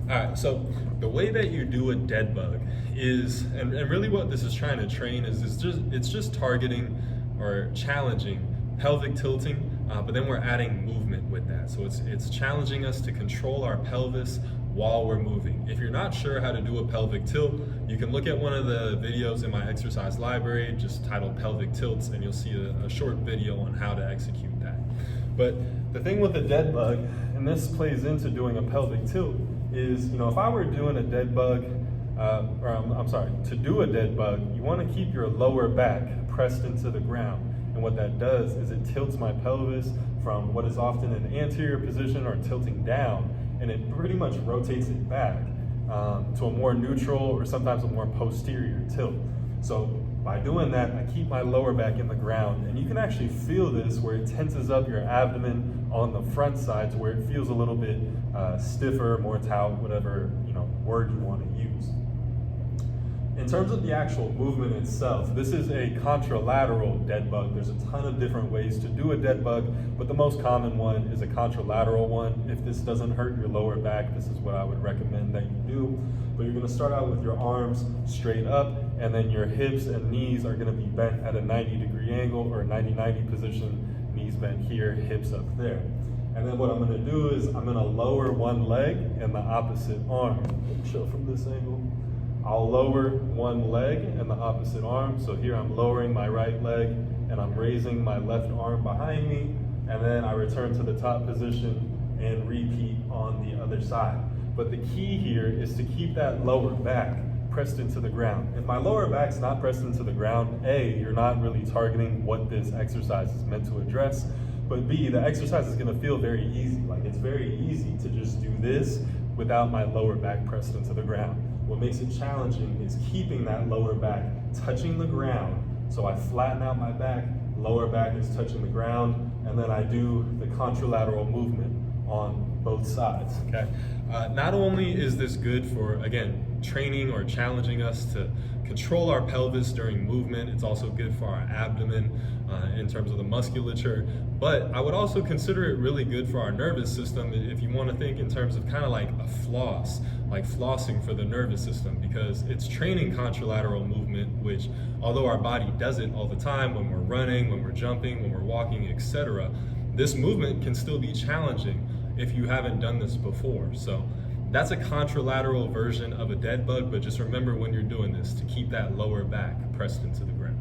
All right, so the way that you do a dead bug is, and really what this is trying to train is it's just targeting or challenging pelvic tilting, but then we're adding movement with that. So it's challenging us to control our pelvis while we're moving. If you're not sure how to do a pelvic tilt, you can look at one of the videos in my exercise library, just titled pelvic tilts, and you'll see a short video on how to execute that. But the thing with a dead bug, and this plays into doing a pelvic tilt, is, if I were doing a dead bug, to do a dead bug, you want to keep your lower back pressed into the ground. And what that does is it tilts my pelvis from what is often an anterior position or tilting down, and it pretty much rotates it back to a more neutral or sometimes a more posterior tilt. So by doing that, I keep my lower back in the ground, and you can actually feel this where it tenses up your abdomen on the front side to where it feels a little bit stiffer, more taut, whatever word you want to use. In terms of the actual movement itself, this is a contralateral dead bug. There's a ton of different ways to do a dead bug, but the most common one is a contralateral one. If this doesn't hurt your lower back, this is what I would recommend that you do. But you're gonna start out with your arms straight up, and then your hips and knees are gonna be bent at a 90-degree angle or 90-90 position, knees bent here, hips up there. And then what I'm gonna do is I'm gonna lower one leg and the opposite arm. Let me show from this angle. I'll lower one leg and the opposite arm. So here I'm lowering my right leg and I'm raising my left arm behind me. And then I return to the top position and repeat on the other side. But the key here is to keep that lower back pressed into the ground. If my lower back's not pressed into the ground, A, you're not really targeting what this exercise is meant to address. But B, the exercise is gonna feel very easy. Like, it's very easy to just do this without my lower back pressed into the ground. What makes it challenging is keeping that lower back touching the ground. So I flatten out my back, lower back is touching the ground, and then I do the contralateral movement on both sides, okay? Not only is this good for, again, training or challenging us to control our pelvis during movement, it's also good for our abdomen in terms of the musculature, but I would also consider it really good for our nervous system if you want to think in terms of kind of like a floss, like flossing for the nervous system, because it's training contralateral movement, which although our body does it all the time when we're running, when we're jumping, when we're walking, etc., this movement can still be challenging if you haven't done this before. So that's a contralateral version of a dead bug, but just remember when you're doing this to keep that lower back pressed into the ground.